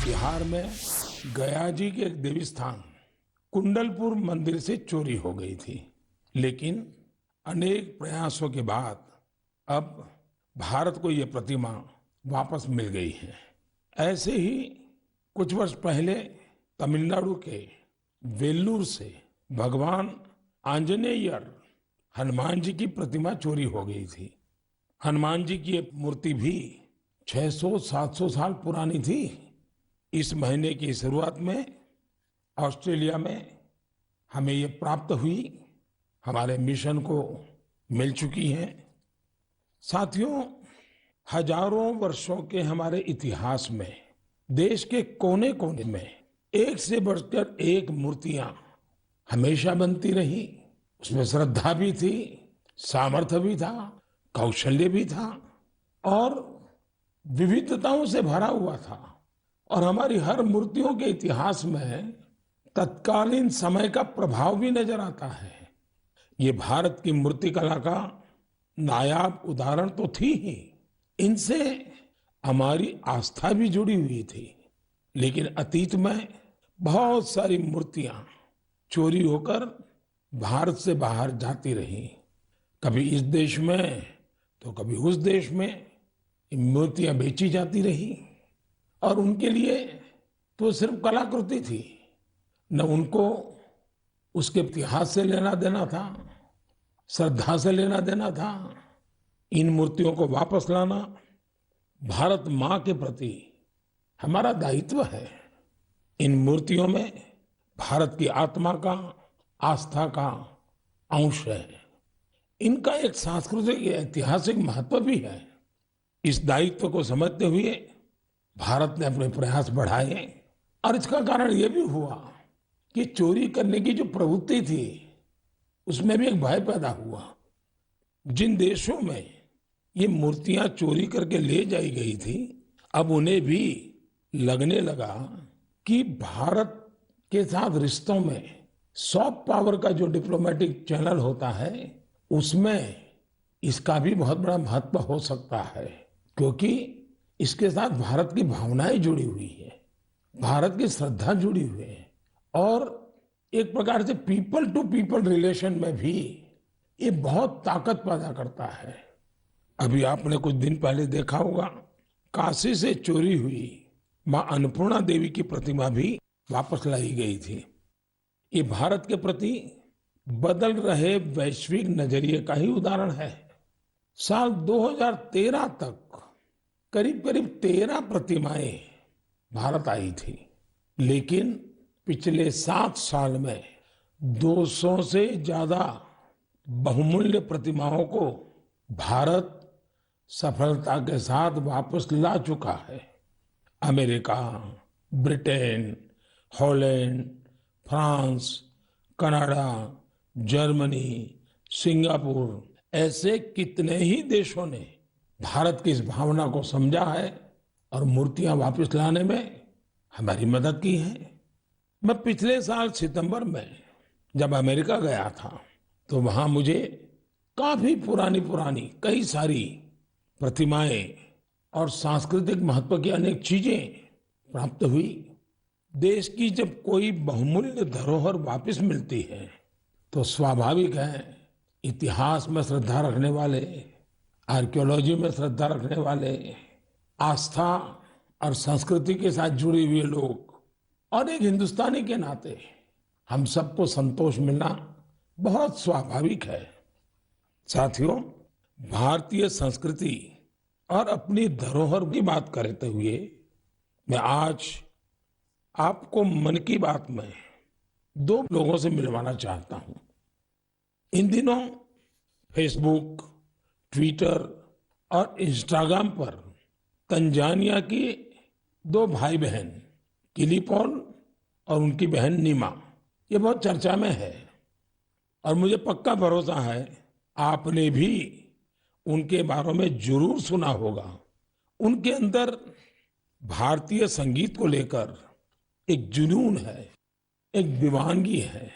बिहार में गया जी के एक देवी स्थान कुंडलपुर मंदिर से चोरी हो गई थी, लेकिन अनेक प्रयासों के बाद अब भारत को ये प्रतिमा वापस मिल गई है। ऐसे ही कुछ वर्ष पहले तमिलनाडु के वेल्लूर से भगवान आंजनेयर हनुमान जी की प्रतिमा चोरी हो गई थी। हनुमान जी की ये मूर्ति भी 600-700 साल पुरानी थी। इस महीने की शुरुआत में ऑस्ट्रेलिया में हमें ये प्राप्त हुई, हमारे मिशन को मिल चुकी है। साथियों, हजारों वर्षों के हमारे इतिहास में देश के कोने कोने में एक से बढ़कर एक मूर्तियां हमेशा बनती रही। उसमें श्रद्धा भी थी, सामर्थ्य भी था, कौशल्य भी था और विविधताओं से भरा हुआ था। और हमारी हर मूर्तियों के इतिहास में तत्कालीन समय का प्रभाव भी नजर आता है। ये भारत की मूर्ति कला का नायाब उदाहरण तो थी ही, इनसे हमारी आस्था भी जुड़ी हुई थी। लेकिन अतीत में बहुत सारी मूर्तियां चोरी होकर भारत से बाहर जाती रही, कभी इस देश में तो कभी उस देश में। ये मूर्तियां बेची जाती रही और उनके लिए तो सिर्फ कलाकृति थी, न उनको उसके इतिहास से लेना देना था, श्रद्धा से लेना देना था। इन मूर्तियों को वापस लाना भारत माँ के प्रति हमारा दायित्व है। इन मूर्तियों में भारत की आत्मा का, आस्था का अंश है। इनका एक सांस्कृतिक ऐतिहासिक महत्व भी है। इस दायित्व को समझते हुए भारत ने अपने प्रयास बढ़ाए और इसका कारण यह भी हुआ कि चोरी करने की जो प्रवृत्ति थी उसमें भी एक भय पैदा हुआ। जिन देशों में ये मूर्तियां चोरी करके ले जाई गई थी, अब उन्हें भी लगने लगा कि भारत के साथ रिश्तों में सॉफ्ट पावर का जो डिप्लोमेटिक चैनल होता है उसमें इसका भी बहुत बड़ा महत्व हो सकता है, क्योंकि इसके साथ भारत की भावनाएं जुड़ी हुई है, भारत की श्रद्धा जुड़ी हुई है और एक प्रकार से पीपल टू पीपल रिलेशन में भी ये बहुत ताकत पैदा करता है। अभी आपने कुछ दिन पहले देखा होगा, काशी से चोरी हुई मां अन्नपूर्णा देवी की प्रतिमा भी वापस लाई गई थी। ये भारत के प्रति बदल रहे वैश्विक नजरिए का ही उदाहरण है। साल 2013 तक करीब करीब 13 प्रतिमाएं भारत आई थी, लेकिन पिछले 7 साल में 200 से ज्यादा बहुमूल्य प्रतिमाओं को भारत सफलता के साथ वापस ला चुका है। America, Britain, Holland, France, Canada, Germany, Singapore ऐसे कितने ही देशों ने भारत की इस भावना को समझा है और मूर्तियां वापस लाने में हमारी मदद की है। मैं पिछले साल सितंबर में जब अमेरिका गया था तो वहां मुझे काफी पुरानी कई सारी प्रतिमाएं और सांस्कृतिक महत्व की अनेक चीजें प्राप्त हुई। देश की जब कोई बहुमूल्य धरोहर वापस मिलती है तो स्वाभाविक है इतिहास में श्रद्धा रखने वाले, आर्कियोलॉजी में श्रद्धा रखने वाले, आस्था और संस्कृति के साथ जुड़े हुए लोग और एक हिंदुस्तानी के नाते हम सबको संतोष मिलना बहुत स्वाभाविक है। साथियों, भारतीय संस्कृति और अपनी धरोहर की बात करते हुए मैं आज आपको मन की बात में 2 लोगों से मिलवाना चाहता हूं। इन दिनों फेसबुक, ट्विटर और इंस्टाग्राम पर तंजानिया की 2 भाई बहन किली पॉल और उनकी बहन नीमा, ये बहुत चर्चा में है और मुझे पक्का भरोसा है आपने भी उनके बारे में जरूर सुना होगा। उनके अंदर भारतीय संगीत को लेकर एक जुनून है, एक दीवानगी है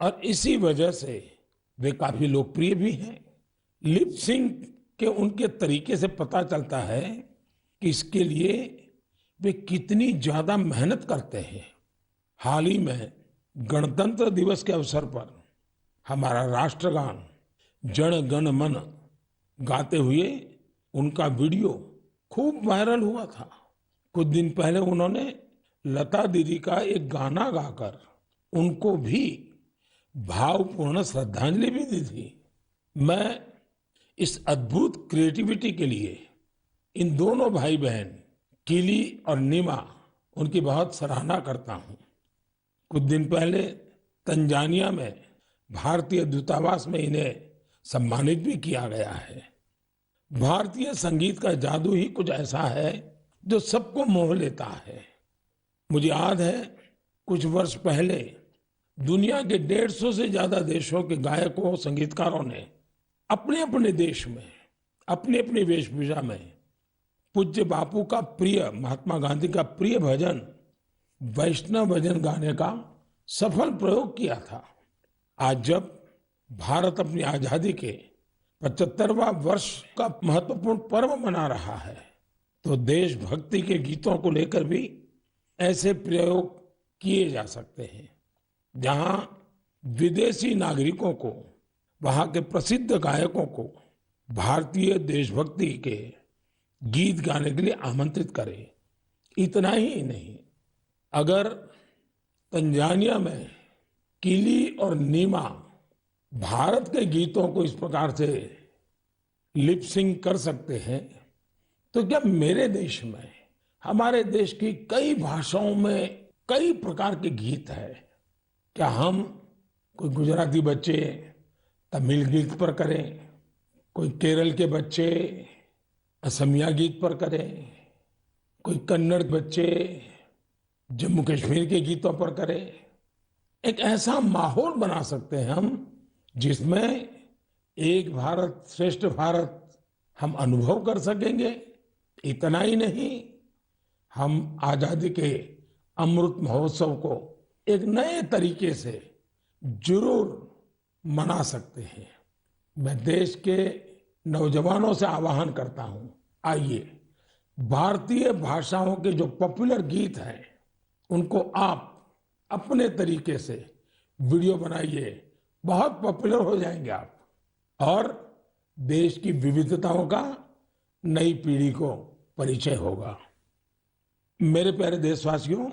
और इसी वजह से वे काफी लोकप्रिय भी हैं। लिप सिंक के उनके तरीके से पता चलता है कि इसके लिए वे कितनी ज्यादा मेहनत करते हैं। हाल ही में गणतंत्र दिवस के अवसर पर हमारा राष्ट्रगान जन गण मन गाते हुए उनका वीडियो खूब वायरल हुआ था। कुछ दिन पहले उन्होंने लता दीदी का एक गाना गाकर उनको भी भावपूर्ण श्रद्धांजलि भी दी थी। मैं इस अद्भुत क्रिएटिविटी के लिए इन दोनों भाई बहन किली और नीमा उनकी बहुत सराहना करता हूं। कुछ दिन पहले तंजानिया में भारतीय दूतावास में इन्हें सम्मानित भी किया गया है। भारतीय संगीत का जादू ही कुछ ऐसा है जो सबको मोह लेता है। मुझे याद है कुछ वर्ष पहले दुनिया के 150 से ज्यादा देशों के गायकों संगीतकारों ने अपने अपने देश में अपनी अपनी वेशभूषा में पूज्य बापू का प्रिय, महात्मा गांधी का प्रिय भजन वैष्णव भजन गाने का सफल प्रयोग किया था। आज जब भारत अपनी आजादी के 75वां वर्ष का महत्वपूर्ण पर्व मना रहा है, तो देशभक्ति के गीतों को लेकर भी ऐसे प्रयोग किए जा सकते हैं, जहां विदेशी नागरिकों को, वहां के प्रसिद्ध गायकों को भारतीय देशभक्ति के गीत गाने के लिए आमंत्रित करें। इतना ही नहीं, अगर तंजानिया में किली और नीमा भारत के गीतों को इस प्रकार से लिप सिंक कर सकते हैं, तो क्या मेरे देश में, हमारे देश की कई भाषाओं में कई प्रकार के गीत हैं, क्या हम कोई गुजराती बच्चे तमिल गीत पर करें, कोई केरल के बच्चे असमिया गीत पर करें, कोई कन्नड़ बच्चे जम्मू कश्मीर के गीतों पर करें। एक ऐसा माहौल बना सकते हैं हम जिसमें एक भारत श्रेष्ठ भारत हम अनुभव कर सकेंगे। इतना ही नहीं, हम आजादी के अमृत महोत्सव को एक नए तरीके से जरूर मना सकते हैं। मैं देश के नौजवानों से आह्वान करता हूं, आइए भारतीय भाषाओं के जो पॉपुलर गीत हैं उनको आप अपने तरीके से वीडियो बनाइए, बहुत पॉपुलर हो जाएंगे आप, और देश की विविधताओं का नई पीढ़ी को परिचय होगा। मेरे प्यारे देशवासियों,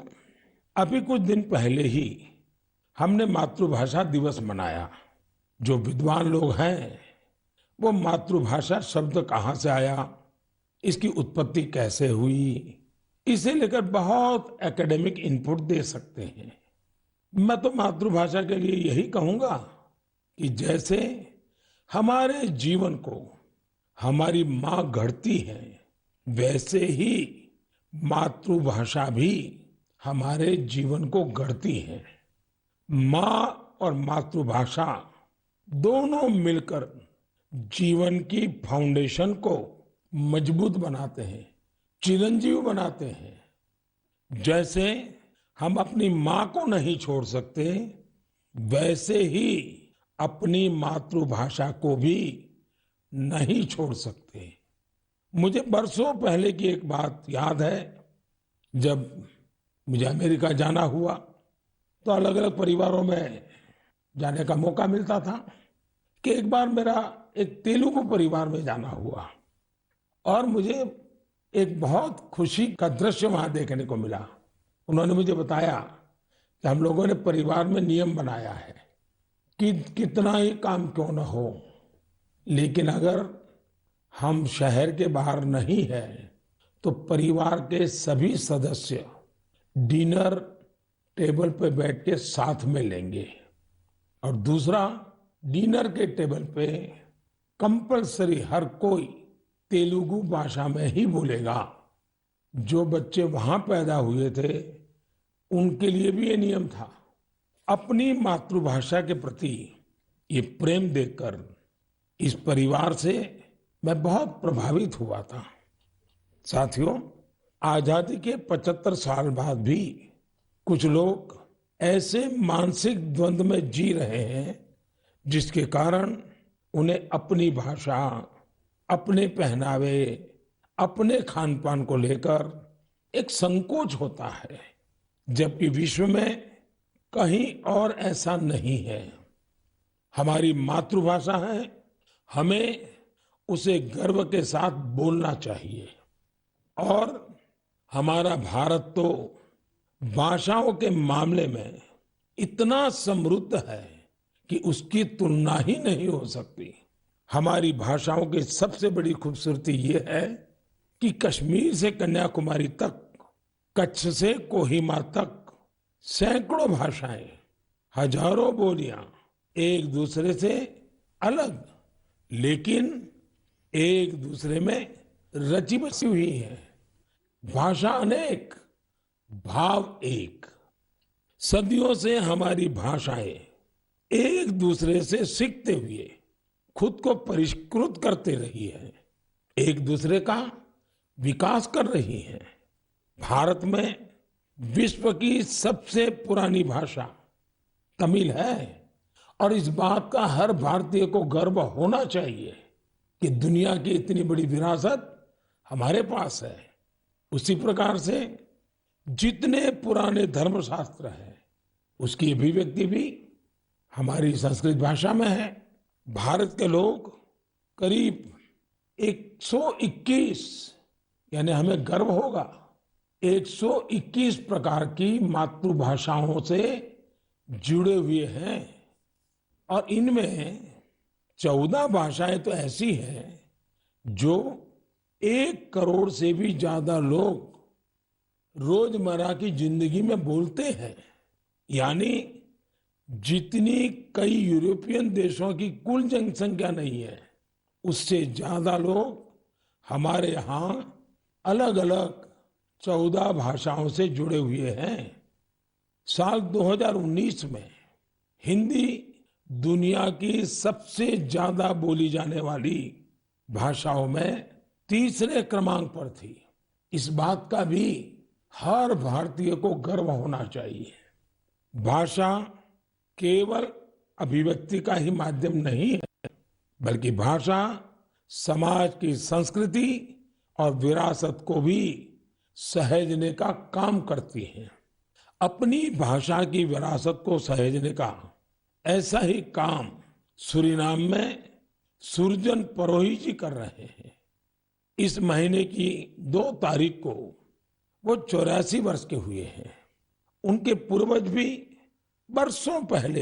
अभी कुछ दिन पहले ही हमने मातृभाषा दिवस मनाया। जो विद्वान लोग हैं वो मातृभाषा शब्द कहाँ से आया, इसकी उत्पत्ति कैसे हुई, इसे लेकर बहुत एकेडमिक इनपुट दे सकते हैं। मैं तो मातृभाषा के लिए यही कहूंगा कि जैसे हमारे जीवन को हमारी माँ गढ़ती है, वैसे ही मातृभाषा भी हमारे जीवन को गढ़ती है। माँ और मातृभाषा दोनों मिलकर जीवन की फाउंडेशन को मजबूत बनाते हैं, चिरंजीव बनाते हैं। जैसे हम अपनी माँ को नहीं छोड़ सकते, वैसे ही अपनी मातृभाषा को भी नहीं छोड़ सकते। मुझे बरसों पहले की एक बात याद है। जब मुझे अमेरिका जाना हुआ तो अलग अलग परिवारों में जाने का मौका मिलता था कि एक बार मेरा एक तेलुगु परिवार में जाना हुआ और मुझे एक बहुत खुशी का दृश्य वहां देखने को मिला। उन्होंने मुझे बताया कि हम लोगों ने परिवार में नियम बनाया है कि कितना ही काम क्यों न हो, लेकिन अगर हम शहर के बाहर नहीं है तो परिवार के सभी सदस्य डिनर टेबल पे बैठ के साथ में लेंगे, और दूसरा, डिनर के टेबल पे कंपलसरी हर कोई तेलुगु भाषा में ही बोलेगा। जो बच्चे वहां पैदा हुए थे उनके लिए भी ये नियम था। अपनी मातृभाषा के प्रति ये प्रेम देखकर इस परिवार से मैं बहुत प्रभावित हुआ था। साथियों, आजादी के 75 साल बाद भी कुछ लोग ऐसे मानसिक द्वंद में जी रहे हैं जिसके कारण उन्हें अपनी भाषा, अपने पहनावे, अपने खान पान को लेकर एक संकोच होता है, जबकि विश्व में कहीं और ऐसा नहीं है। हमारी मातृभाषा है, हमें उसे गर्व के साथ बोलना चाहिए। और हमारा भारत तो भाषाओं के मामले में इतना समृद्ध है कि उसकी तुलना ही नहीं हो सकती। हमारी भाषाओं की सबसे बड़ी खूबसूरती ये है कि कश्मीर से कन्याकुमारी तक, कच्छ से कोहिमा तक सैकड़ों भाषाएं, हजारों बोलियां एक दूसरे से अलग, लेकिन एक दूसरे में रची बसी हुई है। भाषा अनेक, भाव एक। सदियों से हमारी भाषाएं एक दूसरे से सीखते हुए खुद को परिष्कृत करते रही है, एक दूसरे का विकास कर रही है। भारत में विश्व की सबसे पुरानी भाषा तमिल है और इस बात का हर भारतीय को गर्व होना चाहिए कि दुनिया की इतनी बड़ी विरासत हमारे पास है। उसी प्रकार से जितने पुराने धर्मशास्त्र हैं, उसकी अभिव्यक्ति भी हमारी संस्कृत भाषा में है। भारत के लोग करीब 121, यानी हमें गर्व होगा, 121 प्रकार की मातृभाषाओं से जुड़े हुए हैं और इनमें 14 भाषाएं तो ऐसी हैं जो 1 करोड़ से भी ज्यादा लोग रोजमर्रा की जिंदगी में बोलते हैं। यानी जितनी कई यूरोपियन देशों की कुल जनसंख्या नहीं है, उससे ज्यादा लोग हमारे यहाँ अलग अलग 14 भाषाओं से जुड़े हुए हैं। साल 2019 में हिंदी दुनिया की सबसे ज्यादा बोली जाने वाली भाषाओं में तीसरे क्रमांक पर थी। इस बात का भी हर भारतीय को गर्व होना चाहिए। भाषा केवल अभिव्यक्ति का ही माध्यम नहीं है, बल्कि भाषा समाज की संस्कृति और विरासत को भी सहेजने का काम करती है। अपनी भाषा की विरासत को सहेजने का ऐसा ही काम सूरीनाम में सुरजन परोही जी कर रहे हैं। इस महीने की 2 तारीख को वो 84 वर्ष के हुए हैं। उनके पूर्वज भी बरसों पहले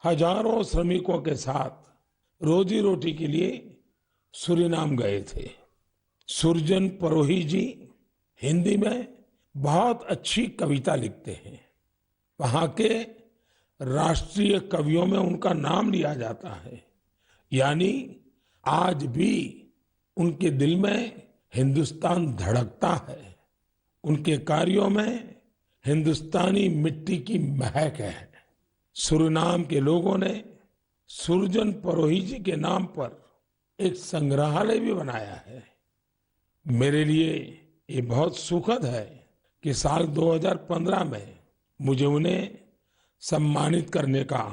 हजारों श्रमिकों के साथ रोजी रोटी के लिए सूरीनाम गए थे। सुरजन परोही जी हिंदी में बहुत अच्छी कविता लिखते हैं। वहां के राष्ट्रीय कवियों में उनका नाम लिया जाता है। यानी आज भी उनके दिल में हिंदुस्तान धड़कता है। उनके कार्यों में हिंदुस्तानी मिट्टी की महक है। सूरीनाम के लोगों ने सुरजन परोही जी के नाम पर एक संग्रहालय भी बनाया है। मेरे लिए ये बहुत सुखद है कि साल 2015 में मुझे उन्हें सम्मानित करने का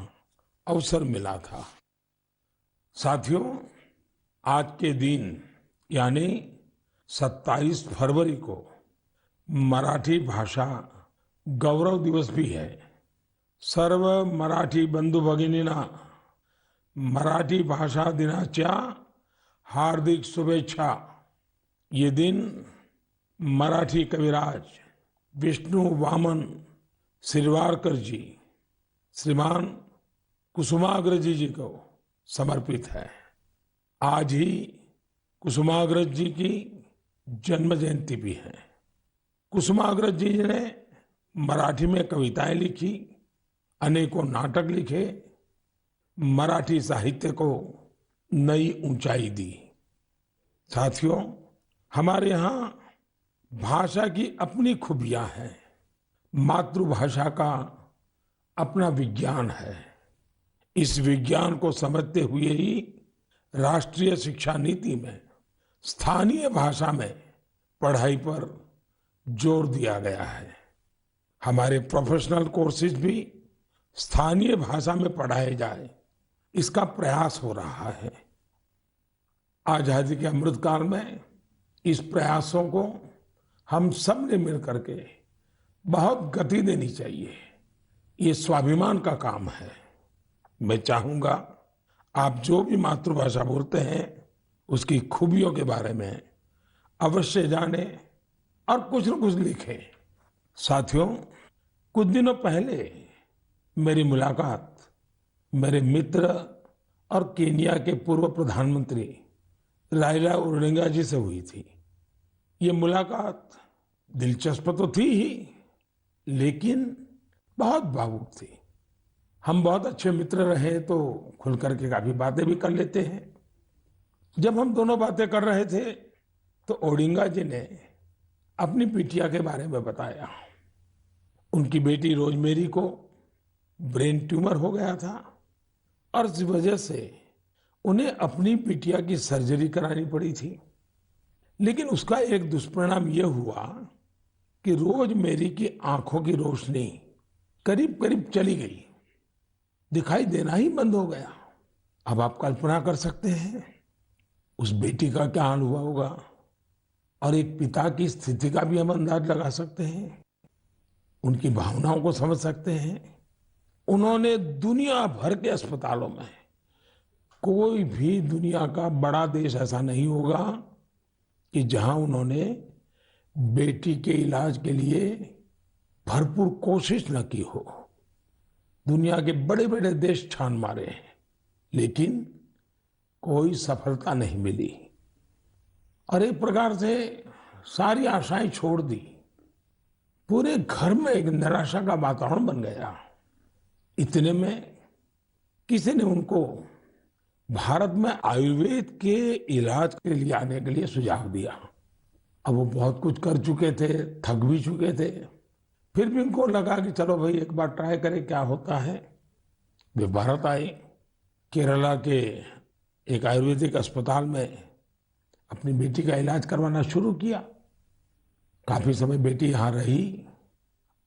अवसर मिला था। साथियों, आज के दिन यानी 27 फरवरी को मराठी भाषा गौरव दिवस भी है। सर्व मराठी बंधू भगिनींना मराठी भाषा दिनाच्या हार्दिक शुभेच्छा। ये दिन मराठी कविराज विष्णु वामन शिरवाडकर जी, श्रीमान कुसुमाग्रज जी को समर्पित है। आज ही कुसुमाग्रज जी की जन्म जयंती भी है। कुसुमाग्रज जी ने मराठी में कविताएं लिखी, अनेकों नाटक लिखे, मराठी साहित्य को नई ऊंचाई दी। साथियों, हमारे यहाँ भाषा की अपनी खूबियां हैं। मातृभाषा का अपना विज्ञान है। इस विज्ञान को समझते हुए ही राष्ट्रीय शिक्षा नीति में स्थानीय भाषा में पढ़ाई पर जोर दिया गया है। हमारे प्रोफेशनल कोर्सेज भी स्थानीय भाषा में पढ़ाए जाए, इसका प्रयास हो रहा है। आजादी के अमृतकाल में इस प्रयासों को हम सब ने मिल करके बहुत गति देनी चाहिए। ये स्वाभिमान का काम है। मैं चाहूंगा आप जो भी मातृभाषा बोलते हैं उसकी खूबियों के बारे में अवश्य जानें और कुछ न कुछ लिखें। साथियों, कुछ दिनों पहले मेरी मुलाकात मेरे मित्र और केन्या के पूर्व प्रधानमंत्री राइला ओडिंगा जी से हुई थी। ये मुलाकात दिलचस्प तो थी ही, लेकिन बहुत भावुक थी। हम बहुत अच्छे मित्र रहे तो खुल करके काफी बातें भी कर लेते हैं। जब हम दोनों बातें कर रहे थे तो ओडिंगा जी ने अपनी बिटिया के बारे में बताया। उनकी बेटी रोजमेरी को ब्रेन ट्यूमर हो गया था और इस वजह से उन्हें अपनी बिटिया की सर्जरी करानी पड़ी थी। लेकिन उसका एक दुष्परिणाम यह हुआ कि रोजमेरी की आंखों की रोशनी करीब करीब चली गई, दिखाई देना ही बंद हो गया। अब आप कल्पना कर सकते हैं उस बेटी का क्या हाल हुआ होगा, और एक पिता की स्थिति का भी हम अंदाज लगा सकते हैं, उनकी भावनाओं को समझ सकते हैं। उन्होंने दुनिया भर के अस्पतालों में, कोई भी दुनिया का बड़ा देश ऐसा नहीं होगा कि जहां उन्होंने बेटी के इलाज के लिए भरपूर कोशिश न की हो। दुनिया के बड़े बड़े देश छान मारे हैं, लेकिन कोई सफलता नहीं मिली और एक प्रकार से सारी आशाएं छोड़ दी। पूरे घर में एक निराशा का वातावरण बन गया। इतने में किसी ने उनको भारत में आयुर्वेद के इलाज के लिए आने के लिए सुझाव दिया। अब वो बहुत कुछ कर चुके थे, थक भी चुके थे, फिर भी उनको लगा कि चलो भाई एक बार ट्राई करें क्या होता है। वे भारत आए, केरला के एक आयुर्वेदिक अस्पताल में अपनी बेटी का इलाज करवाना शुरू किया। काफी समय बेटी यहाँ रही।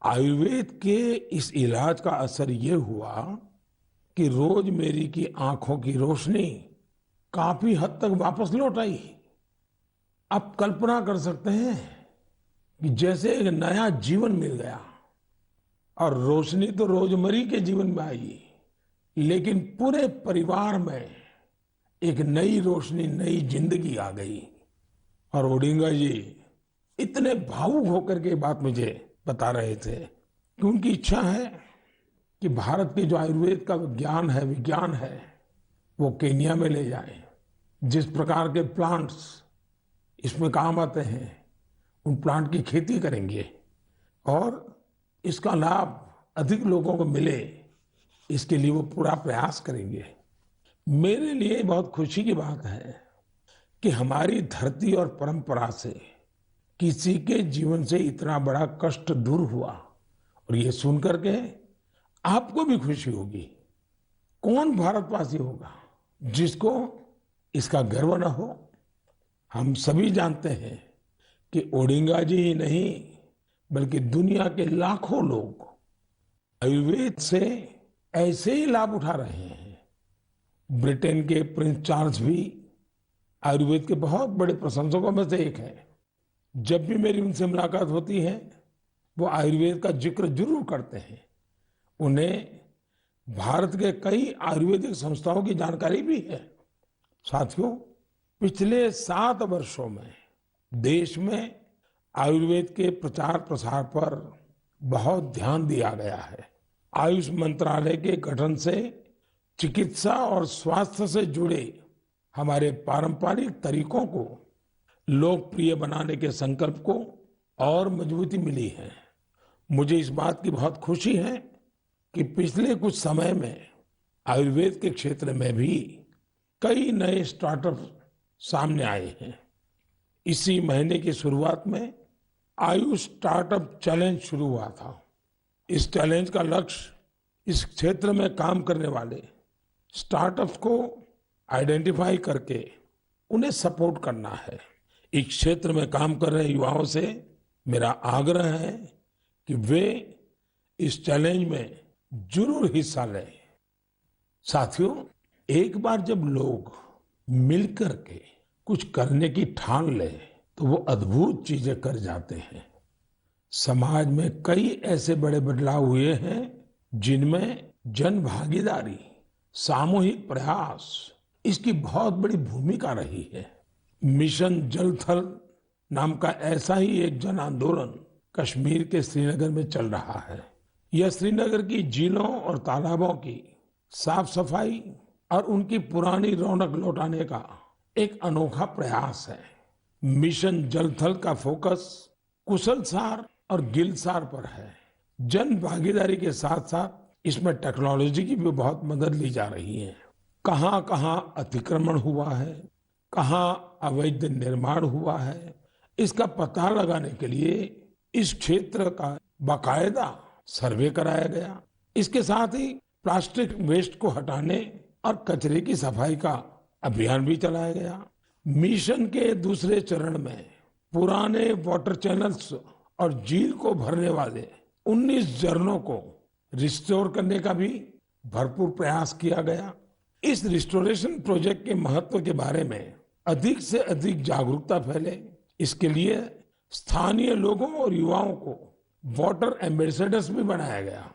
आयुर्वेद के इस इलाज का असर ये हुआ कि रोजमेरी की आंखों की रोशनी काफी हद तक वापस लौट आई। आप कल्पना कर सकते हैं कि जैसे एक नया जीवन मिल गया। और रोशनी तो रोजमेरी के जीवन में आई, लेकिन पूरे परिवार में एक नई रोशनी, नई जिंदगी आ गई। और ओडिंगा जी इतने भावुक होकर के बात मुझे बता रहे थे कि उनकी इच्छा है कि भारत के जो आयुर्वेद का ज्ञान है, विज्ञान है, वो केन्या में ले जाएं। जिस प्रकार के प्लांट्स इसमें काम आते हैं, उन प्लांट की खेती करेंगे और इसका लाभ अधिक लोगों को मिले, इसके लिए वो पूरा प्रयास करेंगे। मेरे लिए बहुत खुशी की बात है कि हमारी धरती और परंपरा से किसी के जीवन से इतना बड़ा कष्ट दूर हुआ। और ये सुनकर के आपको भी खुशी होगी। कौन भारतवासी होगा जिसको इसका गर्व न हो। हम सभी जानते हैं कि ओडिंगा जी ही नहीं, बल्कि दुनिया के लाखों लोग आयुर्वेद से ऐसे ही लाभ उठा रहे हैं। ब्रिटेन के प्रिंस चार्ल्स भी आयुर्वेद के बहुत बड़े प्रशंसकों में से एक हैं। जब भी मेरी उनसे मुलाकात होती है, वो आयुर्वेद का जिक्र जरूर करते हैं। उन्हें भारत के कई आयुर्वेदिक संस्थाओं की जानकारी भी है। साथियों, पिछले 7 वर्षों में देश में आयुर्वेद के प्रचार प्रसार पर बहुत ध्यान दिया गया है। आयुष मंत्रालय के गठन से चिकित्सा और स्वास्थ्य से जुड़े हमारे पारंपरिक तरीकों को लोकप्रिय बनाने के संकल्प को और मजबूती मिली है। मुझे इस बात की बहुत खुशी है कि पिछले कुछ समय में आयुर्वेद के क्षेत्र में भी कई नए स्टार्टअप सामने आए हैं। इसी महीने की शुरुआत में आयुष स्टार्टअप चैलेंज शुरू हुआ था। इस चैलेंज का लक्ष्य इस क्षेत्र में काम करने वाले स्टार्टअप्स को आइडेंटिफाई करके उन्हें सपोर्ट करना है। इस क्षेत्र में काम कर रहे युवाओं से मेरा आग्रह है कि वे इस चैलेंज में जरूर हिस्सा लें। साथियों, एक बार जब लोग मिलकर के कुछ करने की ठान लें तो वो अद्भुत चीजें कर जाते हैं। समाज में कई ऐसे बड़े बदलाव हुए हैं जिनमें जन भागीदारी, सामूहिक प्रयास, इसकी बहुत बड़ी भूमिका रही है। मिशन जल थल नाम का ऐसा ही एक जन आंदोलन कश्मीर के श्रीनगर में चल रहा है। यह श्रीनगर की झीलों और तालाबों की साफ सफाई और उनकी पुरानी रौनक लौटाने का एक अनोखा प्रयास है। मिशन जल थल का फोकस कुशलसार और गिलसार पर है। जन भागीदारी के साथ साथ इसमें टेक्नोलॉजी की भी बहुत मदद ली जा रही है। कहाँ कहाँ अतिक्रमण हुआ है, कहाँ अवैध निर्माण हुआ है, इसका पता लगाने के लिए इस क्षेत्र का बाकायदा सर्वे कराया गया। इसके साथ ही प्लास्टिक वेस्ट को हटाने और कचरे की सफाई का अभियान भी चलाया गया। मिशन के दूसरे चरण में पुराने वाटर चैनल्स और झील को भरने वाले 19 झरनों को रिस्टोर करने का भी भरपूर प्रयास किया गया। इस रिस्टोरेशन प्रोजेक्ट के महत्व के बारे में अधिक से अधिक जागरूकता फैले, इसके लिए स्थानीय लोगों और युवाओं को वाटर एम्बेसडर्स भी बनाया गया।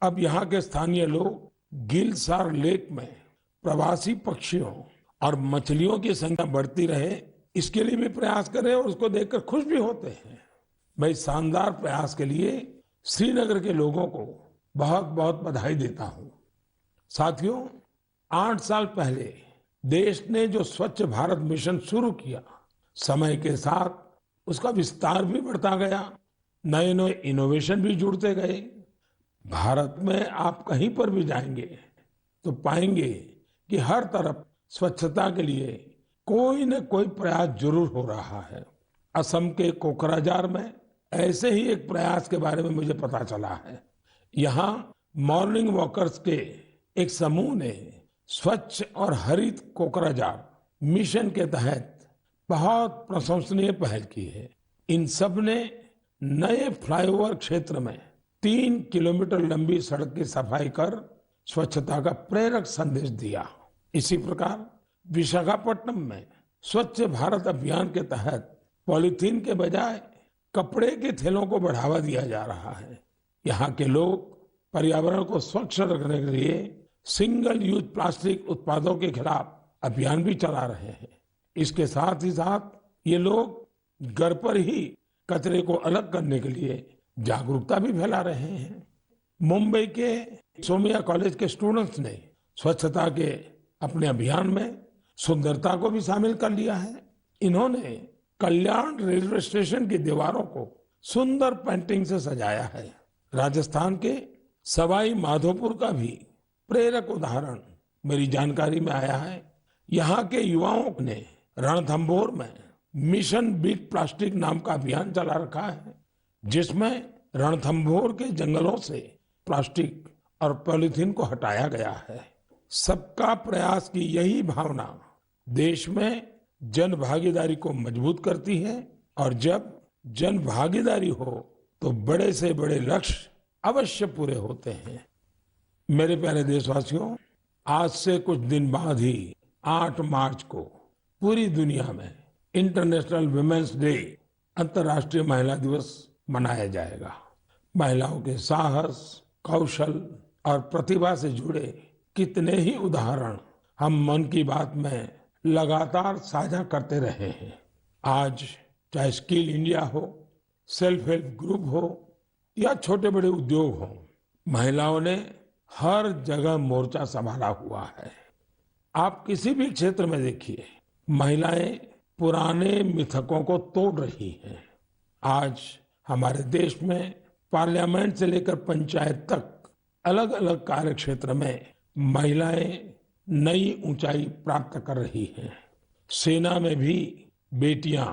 अब यहाँ के स्थानीय लोग गिलसार लेक में प्रवासी पक्षियों और मछलियों की संख्या बढ़ती रहे, इसके लिए भी प्रयास कर रहे हैं और उसको देखकर खुश भी होते हैं। मैं इस शानदार प्रयास के लिए श्रीनगर के लोगों को बहुत बहुत बधाई देता हूँ। साथियों, 8 साल पहले देश ने जो स्वच्छ भारत मिशन शुरू किया, समय के साथ उसका विस्तार भी बढ़ता गया, नए नए इनोवेशन भी जुड़ते गए। भारत में आप कहीं पर भी जाएंगे तो पाएंगे कि हर तरफ स्वच्छता के लिए कोई न कोई प्रयास जरूर हो रहा है। असम के कोकराझार में ऐसे ही एक प्रयास के बारे में मुझे पता चला है। यहाँ मॉर्निंग वॉकर्स के एक समूह ने स्वच्छ और हरित कोकराझार मिशन के तहत बहुत प्रशंसनीय पहल की है। इन सब ने नए फ्लाईओवर क्षेत्र में 3 किलोमीटर लंबी सड़क की सफाई कर स्वच्छता का प्रेरक संदेश दिया। इसी प्रकार विशाखापट्टनम में स्वच्छ भारत अभियान के तहत पॉलीथीन के बजाय कपड़े के थैलों को बढ़ावा दिया जा रहा है। यहाँ के लोग पर्यावरण को स्वच्छ रखने के लिए सिंगल यूज प्लास्टिक उत्पादों के खिलाफ अभियान भी चला रहे हैं। इसके साथ ही साथ ये लोग घर पर ही कचरे को अलग करने के लिए जागरूकता भी फैला रहे हैं। मुंबई के सोमिया कॉलेज के स्टूडेंट्स ने स्वच्छता के अपने अभियान में सुंदरता को भी शामिल कर लिया है। इन्होंने कल्याण रेलवे स्टेशन की दीवारों को सुंदर पेंटिंग से सजाया है। राजस्थान के सवाई माधोपुर का भी प्रेरक उदाहरण मेरी जानकारी में आया है। यहाँ के युवाओं ने रणथंभौर में मिशन बीट प्लास्टिक नाम का अभियान चला रखा है, जिसमें रणथंभौर के जंगलों से प्लास्टिक और पॉलीथीन को हटाया गया है। सबका प्रयास की यही भावना देश में जन भागीदारी को मजबूत करती है, और जब जन भागीदारी हो तो बड़े से बड़े लक्ष्य अवश्य पूरे होते हैं। मेरे प्यारे देशवासियों, आज से कुछ दिन बाद ही 8 मार्च को पूरी दुनिया में इंटरनेशनल वुमेन्स डे, अंतर्राष्ट्रीय महिला दिवस मनाया जाएगा। महिलाओं के साहस, कौशल और प्रतिभा से जुड़े कितने ही उदाहरण हम मन की बात में लगातार साझा करते रहे हैं। आज चाहे स्किल इंडिया हो, सेल्फ हेल्प ग्रुप हो या छोटे बड़े उद्योग हो, महिलाओं ने हर जगह मोर्चा संभाला हुआ है। आप किसी भी क्षेत्र में देखिए, महिलाएं पुराने मिथकों को तोड़ रही हैं। आज हमारे देश में पार्लियामेंट से लेकर पंचायत तक अलग अलग कार्य क्षेत्र में महिलाएं नई ऊंचाई प्राप्त कर रही हैं। सेना में भी बेटियां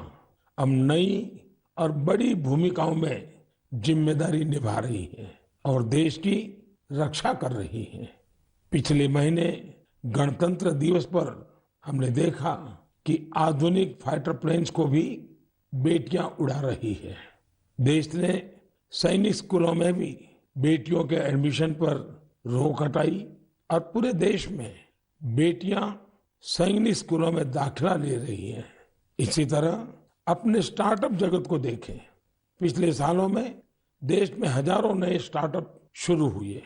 अब नई और बड़ी भूमिकाओं में जिम्मेदारी निभा रही हैं और देश की रक्षा कर रही हैं। पिछले महीने गणतंत्र दिवस पर हमने देखा कि आधुनिक फाइटर प्लेन्स को भी बेटियां उड़ा रही है। देश ने सैनिक स्कूलों में भी बेटियों के एडमिशन पर रोक हटाई और पूरे देश में बेटियां सैनिक स्कूलों में दाखिला ले रही हैं। इसी तरह अपने स्टार्टअप जगत को देखें। पिछले सालों में देश में हजारों नए स्टार्टअप शुरू हुए।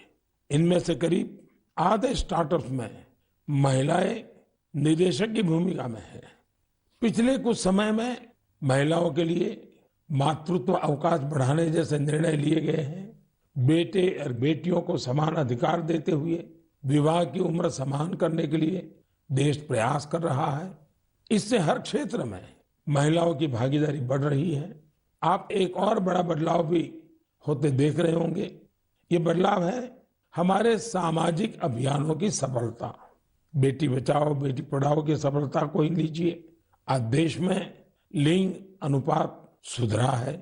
इनमें से करीब आधे स्टार्टअप्स में महिलाएं निदेशक की भूमिका में है। पिछले कुछ समय में महिलाओं के लिए मातृत्व अवकाश बढ़ाने जैसे निर्णय लिए गए हैं। बेटे और बेटियों को समान अधिकार देते हुए विवाह की उम्र समान करने के लिए देश प्रयास कर रहा है। इससे हर क्षेत्र में महिलाओं की भागीदारी बढ़ रही है। आप एक और बड़ा बदलाव भी होते देख रहे होंगे। ये बदलाव है हमारे सामाजिक अभियानों की सफलता। बेटी बचाओ बेटी पढ़ाओ की सफलता को ही लीजिए। आज देश में लिंग अनुपात सुधरा है।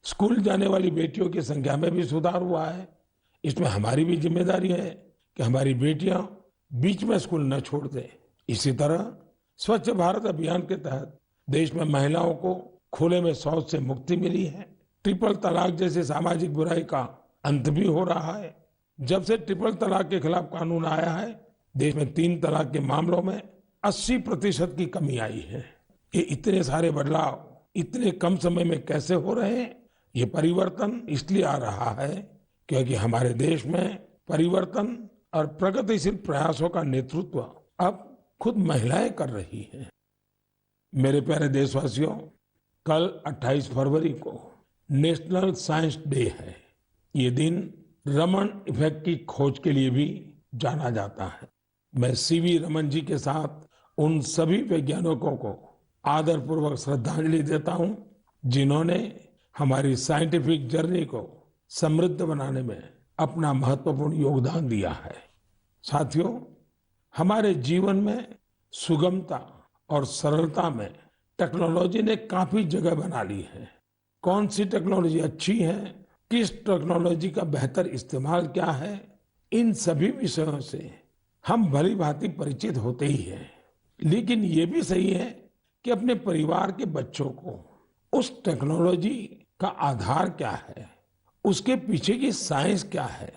स्कूल जाने वाली बेटियों की संख्या में भी सुधार हुआ है। इसमें हमारी भी जिम्मेदारी है कि हमारी बेटियां बीच में स्कूल न छोड़ दें। इसी तरह स्वच्छ भारत अभियान के तहत देश में महिलाओं को खुले में शौच से मुक्ति मिली है। ट्रिपल तलाक जैसी सामाजिक बुराई का अंत भी हो रहा है। जब से ट्रिपल तलाक के खिलाफ कानून आया है, देश में 3 तलाक के मामलों में 80% की कमी आई है। ये इतने सारे बदलाव इतने कम समय में कैसे हो रहे हैं? ये परिवर्तन इसलिए आ रहा है क्योंकि हमारे देश में परिवर्तन और प्रगतिशील प्रयासों का नेतृत्व अब खुद महिलाएं कर रही हैं। मेरे प्यारे देशवासियों, कल 28 फरवरी को नेशनल साइंस डे है। ये दिन रमन इफेक्ट की खोज के लिए भी जाना जाता है। मैं सीवी रमन जी के साथ उन सभी वैज्ञानिकों को आदरपूर्वक श्रद्धांजलि देता हूं जिन्होंने हमारी साइंटिफिक जर्नी को समृद्ध बनाने में अपना महत्वपूर्ण योगदान दिया है। साथियों, हमारे जीवन में सुगमता और सरलता में टेक्नोलॉजी ने काफी जगह बना ली है। कौन सी टेक्नोलॉजी अच्छी है, किस टेक्नोलॉजी का बेहतर इस्तेमाल क्या है, इन सभी विषयों से हम भली भांति परिचित होते ही हैं। लेकिन ये भी सही है कि अपने परिवार के बच्चों को उस टेक्नोलॉजी का आधार क्या है, उसके पीछे की साइंस क्या है,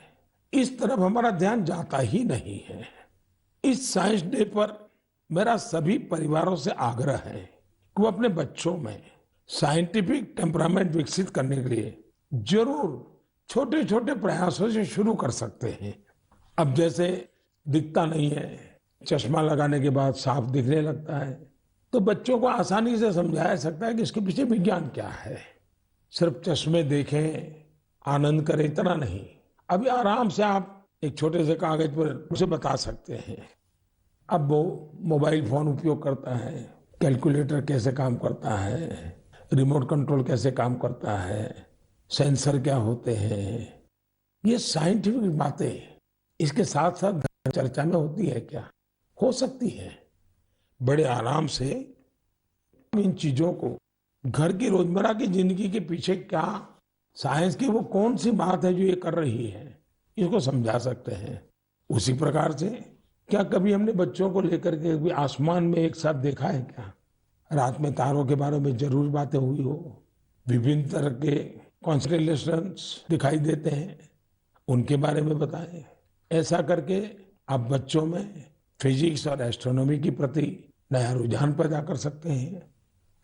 इस तरफ हमारा ध्यान जाता ही नहीं है। इस साइंस डे पर मेरा सभी परिवारों से आग्रह है कि वो अपने बच्चों में साइंटिफिक टेम्परामेंट विकसित करने के लिए जरूर छोटे छोटे प्रयासों से शुरू कर सकते हैं। अब जैसे दिखता नहीं है, चश्मा लगाने के बाद साफ दिखने लगता है, तो बच्चों को आसानी से समझाया सकता है कि इसके पीछे विज्ञान क्या है। सिर्फ चश्मे देखें, आनंद करें, इतना नहीं। अभी आराम से आप एक छोटे से कागज पर उसे बता सकते हैं। अब वो मोबाइल फोन उपयोग करता है, कैलकुलेटर कैसे काम करता है, रिमोट कंट्रोल कैसे काम करता है, सेंसर क्या होते हैं, ये साइंटिफिक बातें इसके साथ साथ चर्चा में होती है क्या? हो सकती है। बड़े आराम से इन चीजों को घर की रोजमर्रा की जिंदगी के पीछे क्या साइंस की वो कौन सी बात है जो ये कर रही है, इसको समझा सकते हैं। उसी प्रकार से क्या कभी हमने बच्चों को लेकर के भी आसमान में एक साथ देखा है क्या? रात में तारों के बारे में जरूर बातें हुई हो, विभिन्न तरह के कॉन्स्टेलेशंस दिखाई देते हैं, उनके बारे में बताएं। ऐसा करके आप बच्चों में फिजिक्स और एस्ट्रोनॉमी के प्रति नया रुझान पैदा कर सकते हैं।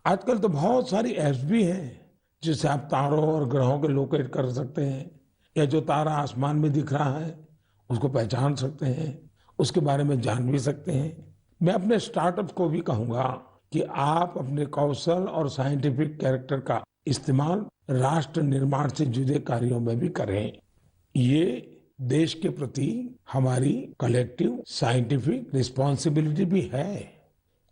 आजकल तो बहुत सारी ऐप्स भी हैं जिससे आप तारों और ग्रहों के लोकेट कर सकते हैं, या जो तारा आसमान में दिख रहा है उसको पहचान सकते हैं, उसके बारे में जान भी सकते हैं। मैं अपने स्टार्टअप को भी कहूंगा कि आप अपने कौशल और साइंटिफिक कैरेक्टर का इस्तेमाल राष्ट्र निर्माण से जुड़े कार्यों में भी करें। ये देश के प्रति हमारी कलेक्टिव साइंटिफिक रिस्पॉन्सिबिलिटी भी है।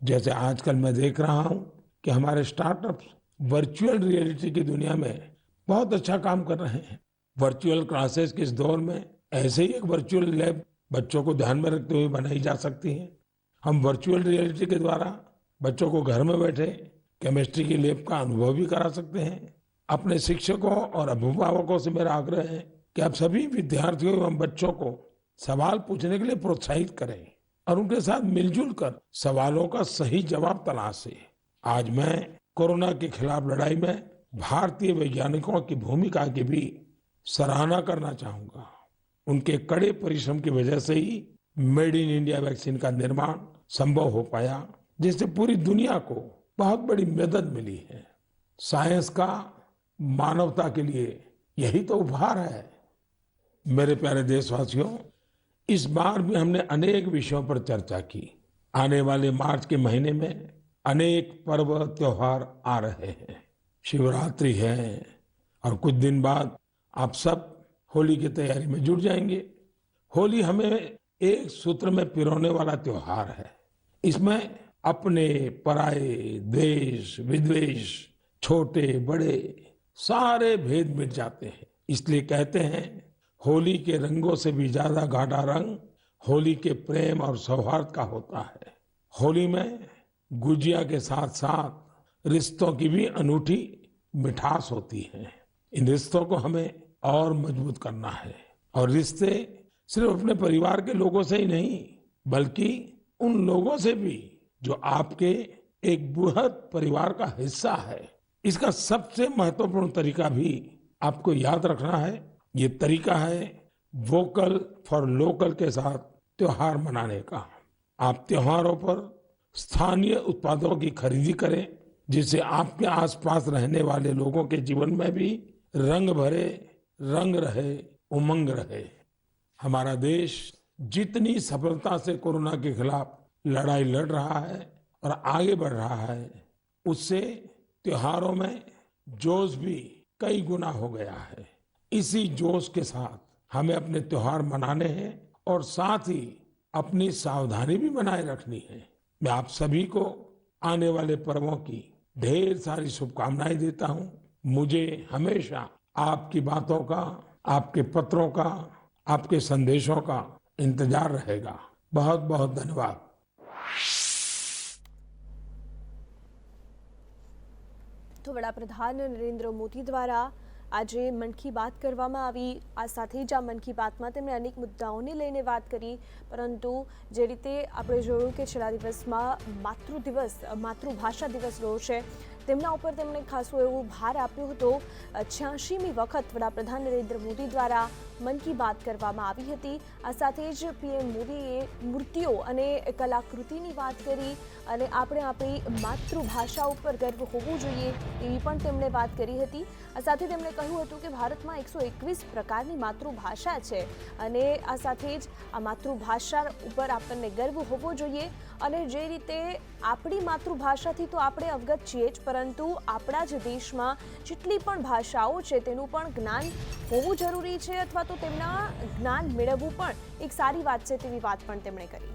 जैसे आजकल मैं देख रहा हूं कि हमारे स्टार्टअप्स वर्चुअल रियलिटी की दुनिया में बहुत अच्छा काम कर रहे हैं। वर्चुअल क्लासेस के इस दौर में ऐसे ही एक वर्चुअल लैब बच्चों को ध्यान में रखते हुए बनाई जा सकती है। हम वर्चुअल रियलिटी के द्वारा बच्चों को घर में बैठे केमिस्ट्री की लैब का अनुभव भी करा सकते हैं। अपने शिक्षकों और अभिभावकों से मेरा आग्रह है कि आप सभी विद्यार्थियों एवं बच्चों को सवाल पूछने के लिए प्रोत्साहित करें और उनके साथ मिलजुल कर सवालों का सही जवाब तलाशें। आज मैं कोरोना के खिलाफ लड़ाई में भारतीय वैज्ञानिकों की भूमिका की भी सराहना करना चाहूंगा। उनके कड़े परिश्रम की वजह से he made in India vaccine का निर्माण संभव हो पाया, जिससे पूरी दुनिया को बहुत बड़ी मदद मिली है। साइंस का मानवता के लिए यही तो उपहार है। मेरे प्यारे देशवासियों, इस बार भी हमने अनेक विषयों पर चर्चा की। आने वाले मार्च के महीने में अनेक पर्व त्योहार आ रहे हैं। शिवरात्रि है और कुछ दिन बाद आप सब होली की तैयारी में जुट जाएंगे। होली हमें एक सूत्र में पिरोने वाला त्योहार है। इसमें अपने पराये, द्वेष विद्वेष, छोटे बड़े सारे भेद मिट जाते हैं। इसलिए कहते हैं, होली के रंगों से भी ज्यादा गाढ़ा रंग होली के प्रेम और सौहार्द का होता है। होली में गुजिया के साथ साथ रिश्तों की भी अनूठी मिठास होती है। इन रिश्तों को हमें और मजबूत करना है और रिश्ते सिर्फ अपने परिवार के लोगों से ही नहीं, बल्कि उन लोगों से भी जो आपके एक बृहद परिवार का हिस्सा है। इसका सबसे महत्वपूर्ण तरीका भी आपको याद रखना है। ये तरीका है वोकल फॉर लोकल के साथ त्योहार मनाने का। आप त्योहारों पर स्थानीय उत्पादों की खरीदी करें, जिससे आपके आसपास रहने वाले लोगों के जीवन में भी रंग भरे, रंग रहे, उमंग रहे। हमारा देश जितनी सफलता से कोरोना के खिलाफ लड़ाई लड़ रहा है और आगे बढ़ रहा है, उससे त्योहारों में जोश भी कई गुना हो गया है। इसी जोश के साथ हमें अपने त्योहार मनाने हैं और साथ ही अपनी सावधानी भी बनाए रखनी है। मैं आप सभी को आने वाले पर्वों की ढेर सारी शुभकामनाएं देता हूं। मुझे हमेशा आपकी बातों का, आपके पत्रों का, आपके संदेशों का इंतजार रहेगा। बहुत बहुत धन्यवाद। तो वडाप्रधान नरेंद्र मोदी द्वारा આજે મન કી બાત કરવામાં આવી। આ સાથે જ આ મન કી બાતમાં તેમણે અનેક મુદ્દાઓને લઈને વાત કરી, પરંતુ જે રીતે આપણે જોયું કે છેલ્લા દિવસમાં માતૃભાષા દિવસ રહ્યો છે, તેમના ઉપર તેમણે ખાસું એવું ભાર આપ્યો હતો। 86મી વખત વડાપ્રધાન નરેન્દ્ર મોદી દ્વારા મન કી બાત કરવામાં આવી હતી। આ સાથે જ પીએમ મોદીએ મૂર્તિઓ અને કલાકૃતિની વાત કરી અને આપણે આપણી માતૃભાષા ઉપર ગર્વ હોવું જોઈએ એવી પણ તેમણે વાત કરી હતી। આ સાથે તેમણે કહ્યું હતું કે ભારતમાં 121 પ્રકારની માતૃભાષા છે અને આ સાથે જ આ માતૃભાષા ઉપર આપણને ગર્વ હોવો જોઈએ। અને જે રીતે આપણી માતૃભાષાથી તો આપણે અવગત છીએ જ, પરંતુ આપણા જ દેશમાં જેટલી પણ ભાષાઓ છે તેનું પણ જ્ઞાન હોવું જરૂરી છે, અથવા તો તેમના જ્ઞાન મેળવવું પણ એક સારી વાત છે તેવી વાત પણ તેમણે કરી।